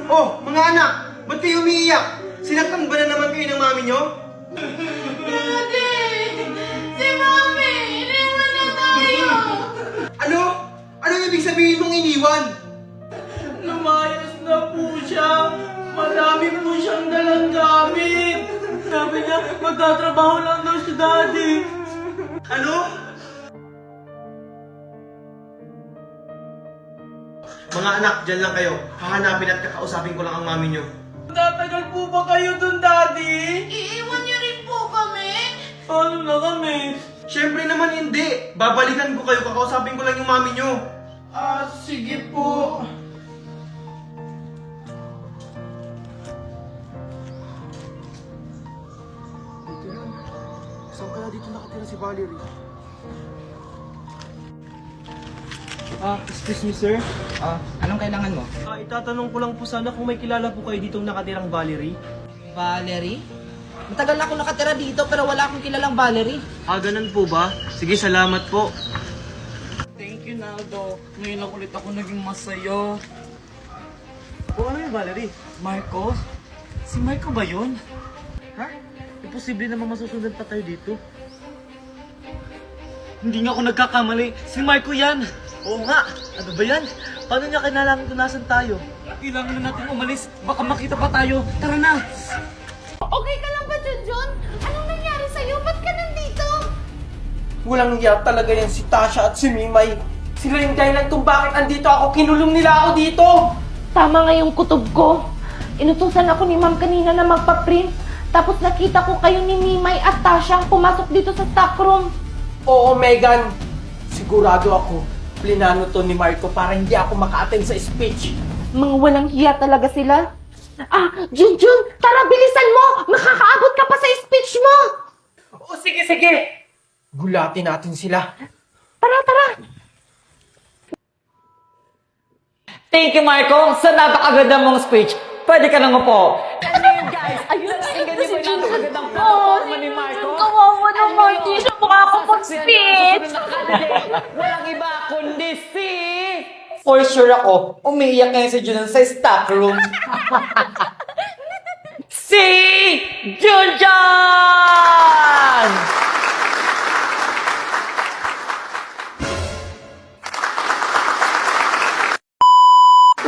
Oh, mga anak! Ba't kayo umiiyak? Sinaktan ba na naman kayo ng mami nyo? Daddy! Si Mami! Iniwan na tayo! Ano? Ano ibig sabihin mong iniwan? Lumayas na po siya. Marami po siyang dalang gamit. Sabi niya, magtatrabaho lang daw si Daddy. Ano? Mga anak, dyan lang kayo. Hahanapin at kakausapin ko lang ang mami nyo. Tatagal po ba kayo dun, Daddy? Iiwan niyo rin po kami? Paano na kami? Siyempre naman hindi. Babalikan ko kayo, kakausapin ko lang yung mami nyo. Sige po. Saan kaya dito nakatira si Valerie? Excuse me sir. Anong kailangan mo? Itatanong ko lang po sana kung may kilala po kayo ditong nakatirang Valerie. Valerie? Matagal na ako nakatira dito pero wala akong kilalang Valerie. Ganun po ba? Sige, salamat po. Thank you, Naldo. Ngayon lang ulit ako naging masaya. Ano yung Valerie? Marco? Si Marco ba yun? Ha? Imposible naman masusunod pa tayo dito. Hindi nga ako nagkakamali. Si Marco yan! Oo nga! Ano ba yan? Paano niya kailangan tunasan tayo? Kailangan na natin umalis. Baka makita pa tayo. Tara na! Okay ka lang ba, Junjun? Anong nangyari sa'yo? Ba't ka nandito? Walang hiya talaga yan si Tasha at si Mimay. Sila yung dahilan kung bakit andito ako. Kinulong nila ako dito! Tama nga yung kutob ko. Inutusan ako ni ma'am kanina na magpa-print. Tapos nakita ko kayo ni Mimay at Tasha pumasok dito sa stockroom. Oo, Megan. Sigurado ako. Plinano to ni Marco para hindi ako maka-attend sa speech. Mga walang hiya talaga sila. Junjun, tara bilisan mo! Makakaabot ka pa sa speech mo! O sige, sige. Gulatin natin sila. Tara! Thank you, Marco, sa napakaganda mong speech. Pwede ka nang upo. Ano yun, guys? Ayun, tingnan niyo ba yung napakagandang platforma ni Marco? Kawawa naman, di siya makakapag-speech! Walang iba kundi si... For sure ako, umiiyak ngayon si Junan sa stock room. Si Junjan!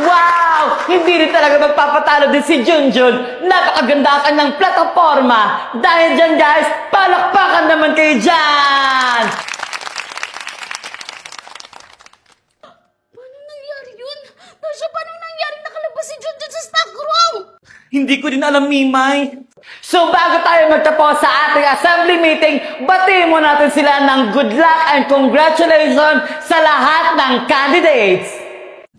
Wow! Hindi rin talaga magpapatalo din si Junjun. Napakaganda ang kanyang plataforma. Dahil dyan guys, palakpakan naman kayo dyan! Paano nangyari yun? Tasha, paano nangyari nakalabas si Junjun sa stockroom? Hindi ko din alam, Mimay. So bago tayo magtapos sa ating assembly meeting, batiin mo natin sila ng good luck and congratulations sa lahat ng candidates!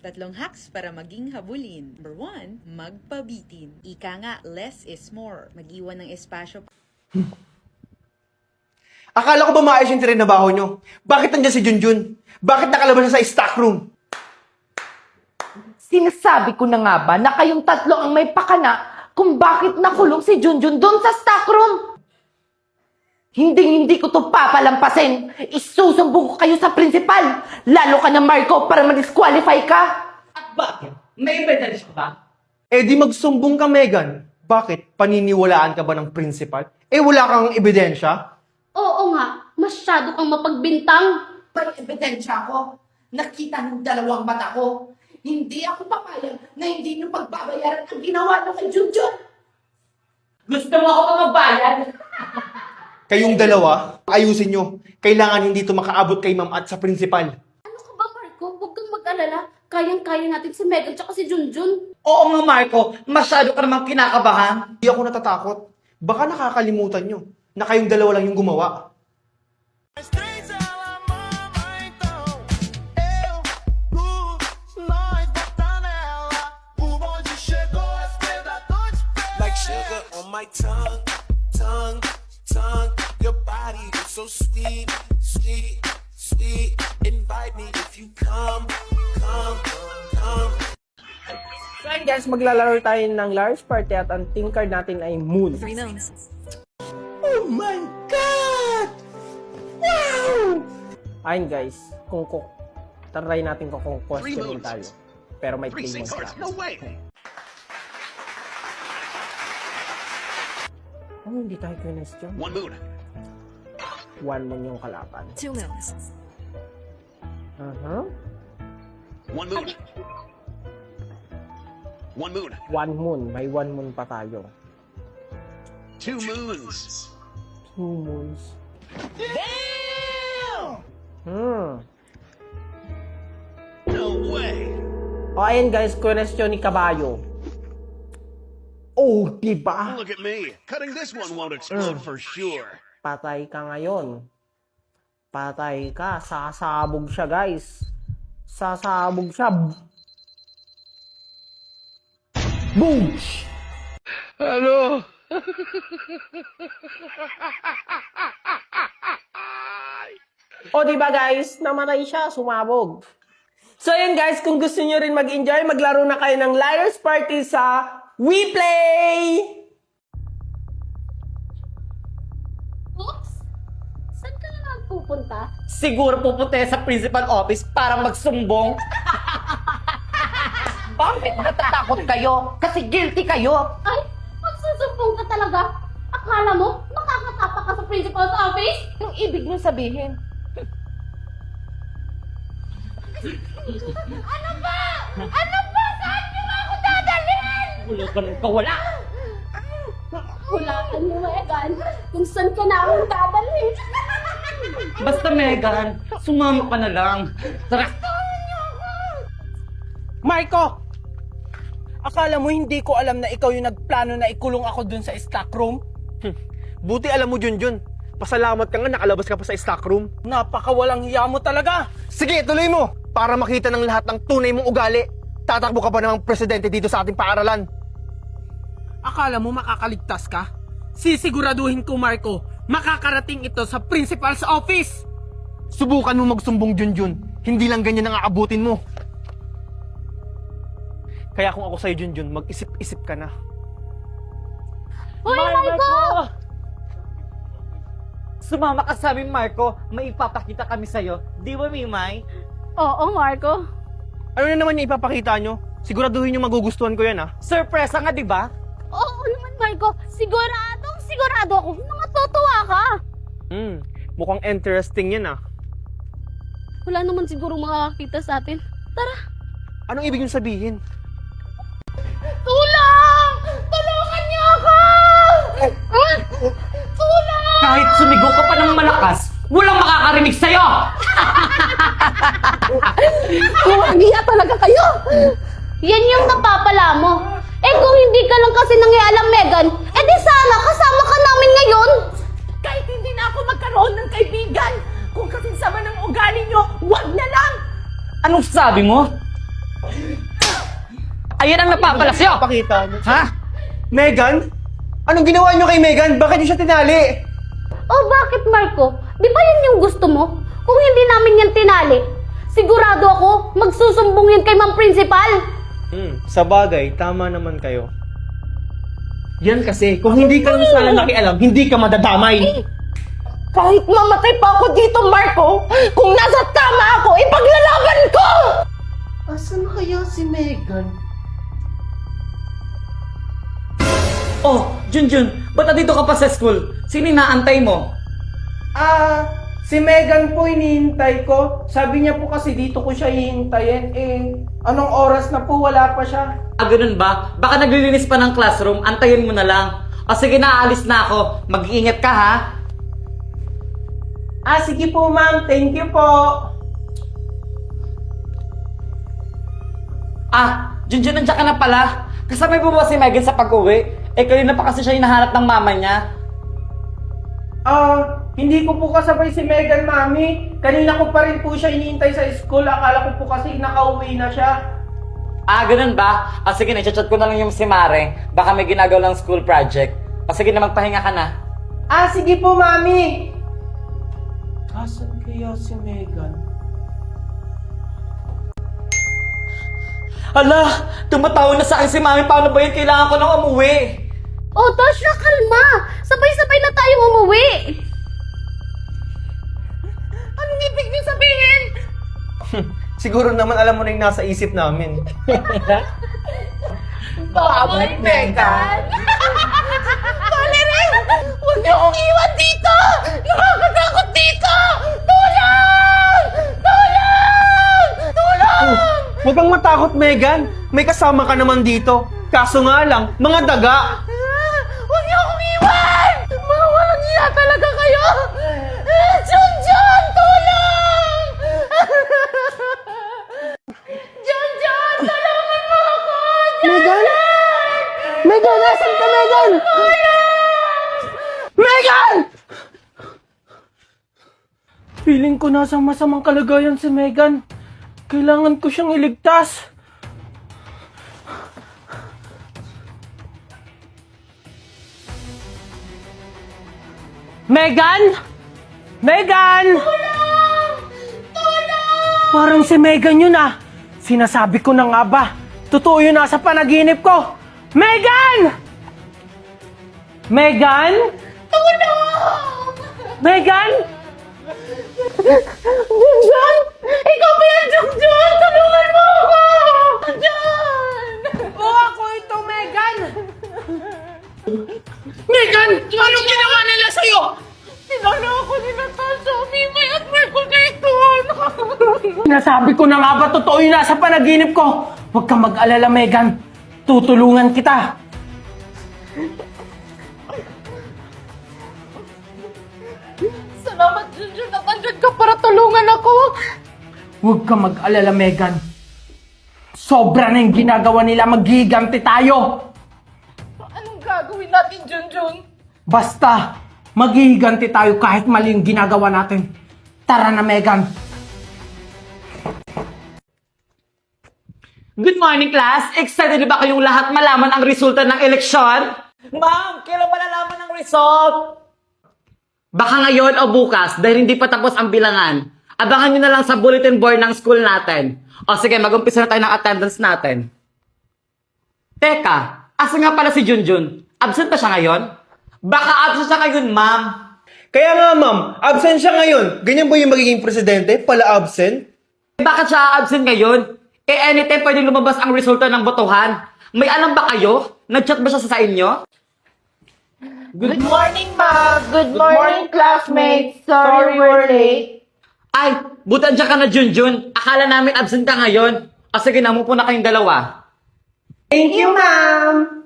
3 hacks para maging habulin. Number 1, magpabitin. Ika nga, less is more. Mag-iwan ng espasyo. Akala ko ba maayos yung trinabaho nyo? Bakit nandiyan si Junjun? Bakit nakalabas siya sa stock room? Sinasabi ko na nga ba na kayong tatlo ang may pakana kung bakit nakulong si Junjun doon sa stockroom? Hindi ko to papalampasin. Isusumbong ko kayo sa principal. Lalo ka na, Marco, para ma-disqualify ka. At bakit? May evidence ka ba? Di magsumbong ka, Megan. Bakit? Paniniwalaan ka ba ng principal? Wala kang ebidensya? Oo nga, masyado kang mapagbintang. May ebidensya ako. Nakita ng 2 mata ko. Hindi ako papayag na hindi nyo pagbabayaran ang ginawa nyo kay Junjun. Gusto mo ako pa magbayad? Kayong dalawa, ayusin nyo. Kailangan hindi to makaabot kay ma'am at sa principal. Ano ka ba, Marco? Huwag kang mag-alala. Kayang-kaya natin si Megan tsaka si Junjun. Oo nga, Marco. Masyado ka namang kinakabahan. Hindi ako natatakot. Baka nakakalimutan nyo na kayong dalawa lang yung gumawa. Like sugar on my tongue. Your body is so sweet. Invite me if you come. So ayun guys, maglalaro tayo ng large party at ang team card natin ay Moon. Oh my God! Wow! Ayun guys, try natin kung question tayo. Pero may play mode ka. Ano hindi tayo question? 1 moon. 1 moon yung kalaban. 2 moons. 1 moon. 1 moon. 1 moon. May 1 moon pa tayo. 2 moons. 2 moons. No way. O ayan guys, question ni Kabayo. Oh, diba? Look at me. Cutting this one won't explode for sure. Patay ka ngayon. Patay ka. Sasabog siya, guys. Sasabog siya. Boom! Hello. O diba guys, namatay siya, sumabog. So yun guys, kung gusto nyo rin mag-enjoy, maglaro na kayo ng Liar's Party sa WePlay! Oops! Saan ka naman pupunta? Siguro pupunta yan sa principal office para magsumbong. Bakit natatakot kayo? Kasi guilty kayo. Ay, magsusumbong ka talaga? Akala mo, makakatapak ka sa principal's office? Yung ibig nyo sabihin. Ano ba? Ano ba? Saan niyo ba ako dadalhin? Wala ka nang kawala. Hulaan mo, Megan, kung saan ka namin dadalhin. Basta Megan, sumama ka na lang. Tara. Marco! Akala mo hindi ko alam na ikaw yung nagplano na ikulong ako dun sa stock room? Buti alam mo, Junjun. Pasalamat ka nga nakalabas ka pa sa stock room. Napakawalang hiya mo talaga! Sige, tuloy mo! Para makita ng lahat ng tunay mong ugali. Tatakbo ka pa namang presidente dito sa ating paaralan. Akala mo makakaligtas ka? Sisiguraduhin ko, Marco, makakarating ito sa principal's office! Subukan mo magsumbong, Junjun. Hindi lang ganyan ang aabutin mo. Kaya kung ako sa'yo, Junjun, mag-isip-isip ka na. Hoy, Marco! Sumama ka sa amin, Marco. May ipapakita kami sa'yo. Di ba, Mimay? Oo, Marco. Ano na naman yung ipapakita nyo? Siguraduhin yung magugustuhan ko yan, ha? Surpresa nga, di ba? Oo naman, Marco. Sigurado ako na matutuwa ka. Mukhang interesting yan, ha? Wala naman siguro makakakita sa atin. Tara. Anong ibig nyo sabihin? Tulong! Tulungan niyo ako! Tulong! Kahit sumigaw ka pa ng malakas, walang makakarinig sa'yo! Kumagiya talaga kayo! Yan yung napapala mo. Eh kung hindi ka lang kasi nangialam, Megan, eh di sana kasama ka namin ngayon. Kahit hindi na ako magkaroon ng kaibigan, kung kasing sama ng ugali nyo, wag na lang! Anong sabi mo? Ayan ang napapala sa'yo! Pakita nyo. Ha? Megan? Anong ginawa nyo kay Megan? Bakit nyo siya tinali? Oh, bakit, Marco? Di ba yan yung gusto mo? Kung hindi namin yan tinali, sigurado ako magsusumbong yan kay Ma'am Principal. Sa bagay, tama naman kayo. Yan kasi, kung hindi ka lang sana nakialam, hindi ka madadamay. Kahit mamatay pa ako dito, Marco, kung nasa tama ako, ipaglalaban ko! Asan kaya si Megan? Oh, Junjun, ba't dito ka pa sa school? Sino inaantay mo? Si Megan po hinihintay ko. Sabi niya po kasi dito ko siya hihintayin. Anong oras na po? Wala pa siya. Ganun ba? Baka naglilinis pa ng classroom, antayin mo na lang. O sige na, aalis na ako. Mag-iingat ka, ha? Sige po ma'am. Thank you po. Junjun, nandiyan ka na pala. Kasabay mo ba si Megan sa pag-uwi? Kayo na pa kasi siya hinahanap ng mama niya. Hindi ko po kasabay si Megan, mami. Kanina ko pa rin po siya hinihintay sa school. Akala ko po kasi nakauwi na siya. Ganun ba? Sige na, chat ko na lang yung si Mare. Baka may ginagawa ng school project. Sige na, magpahinga ka na. Sige po, mami. Asan kaya si Megan? Hala, tumatawag na sa akin si Mami. Paano ba yun? Kailangan ko nang umuwi. Oh, Tasha, kalma. Sabay-sabay na tayo umuwi. Anong ibig niyo sabihin? Siguro naman alam mo na yung nasa isip namin. Bye, Megan! Valerie! Huwag niyo akong iwan dito! Nakakatakot dito! Tulong! Tulong! Tulong! Huwag kang matakot, Megan. May kasama ka naman dito. Kaso nga lang, mga daga. Huwag niyo akong iwan! Mga walang iya talaga kayo! Junjun! Tulong! Junjun! Tulungan mo ako! Megan? Megan, nasan ka, Megan? Megan! Feeling ko nasa masamang kalagayan si Megan. Kailangan ko siyang iligtas. Megan! Megan! Parang si Megan yun ah. Sinasabi ko na nga ba. Totoo yun nasa panaginip ko. Megan! Megan? Megan? Junjun! Ikaw ba yan, Junjun? Tulungan mo ako! Junjun! Oo, ako ito, Megan! Megan! Anong ginawa nila sa'yo? Sinala ako ni Natasha, Mimay at Marco dito! Sinasabi ko na nga ba totoo yun nasa panaginip ko? Huwag kang mag-alala, Megan. Tutulungan kita. Salamat, Junjun, at andyan ka para tulungan ako! Huwag kang mag-alala, Megan. Sobra na yung ginagawa nila. Maghiganti tayo. Anong gagawin natin, Junjun? Basta, maghiganti tayo kahit mali yung ginagawa natin. Tara na, Megan. Good morning, class! Excited na ba kayong lahat malaman ang resulta ng eleksyon? Ma'am, kailan malalaman ang result? Baka ngayon o bukas dahil hindi pa tapos ang bilangan. Abangan nyo na lang sa bulletin board ng school natin. O sige, mag-umpisa na tayo ng attendance natin. Teka, asa nga pala si Junjun? Absent pa siya ngayon? Baka absent siya ngayon, ma'am. Kaya nga, ma'am, absent siya ngayon. Ganyan ba yung magiging presidente? Pala absent? Bakit siya absent ngayon? Anytime pwedeng lumabas ang resulta ng botohan. May alam ba kayo? Nag-chat ba siya sa inyo? Good morning, ma'am! Good morning, classmates! Sorry we're late. Ay, buti andyan ka na, Junjun. Akala namin absent ka ngayon. O sige, namupo na kayong dalawa. Thank you, ma'am!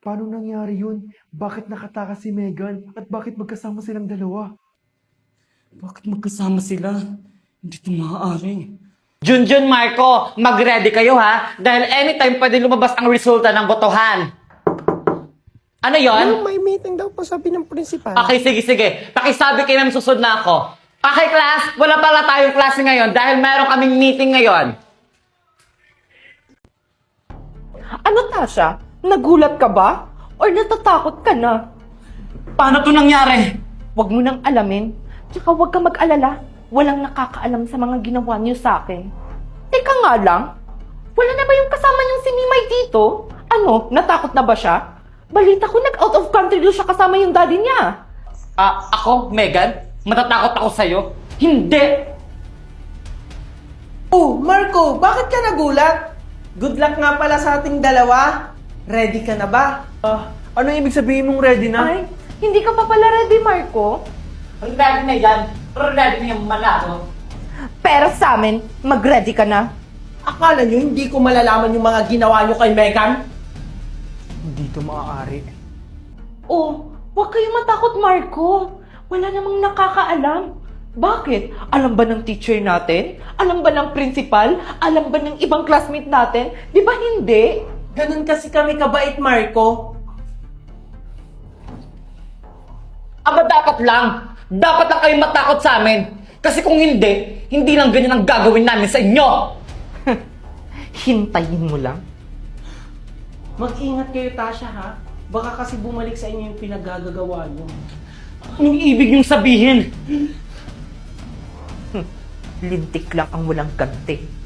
Paano nangyari yun? Bakit nakatakas si Megan? At bakit magkasama silang dalawa? Bakit magkasama sila? Hindi ito maaari. Junjun, Marco, mag-ready kayo ha? Dahil anytime pwede lumabas ang resulta ng botohan. Ano yon? May meeting daw po sabi ng principal. Okay, sige. Pakisabi kayo namin susunod na ako. Okay, class, wala pala tayong klase ngayon dahil meron kaming meeting ngayon. Ano, Tasha? Nagulat ka ba? Or natatakot ka na? Paano to nangyari? Huwag mo nang alamin. Tsaka huwag ka mag-alala. Walang nakakaalam sa mga ginawa niyo sa akin. Teka nga lang. Wala na ba yung kasama niyong si Mimay dito? Ano? Natakot na ba siya? Balita ko nag-out of country doon siya kasama yung daddy niya. Ako, Megan? Matatakot ako sa'yo? Hindi! Oh, Marco, bakit ka nagulat? Good luck nga pala sa ating dalawa. Ready ka na ba? Ano ibig sabihin mong ready na? Ay, hindi ka pa pala ready, Marco? Ready na yan. Ready na yung manalo. Pero sa amin, mag-ready ka na. Akala nyo hindi ko malalaman yung mga ginawa nyo kay Megan? Hindi ito maaari. Oh, huwag kayong matakot, Marco. Wala namang nakakaalam. Bakit? Alam ba ng teacher natin? Alam ba ng principal? Alam ba ng ibang classmate natin? Di ba hindi? Ganun kasi kami kabait, Marco. Aba, dapat lang. Dapat lang kayong matakot sa amin. Kasi kung hindi, hindi lang ganyan ang gagawin namin sa inyo. Hintayin mo lang. Mag-ingat kayo, Tasha, ha? Baka kasi bumalik sa inyo yung pinagagagawa nyo. Anong ibig yung sabihin? Lintik lang ang walang ganti.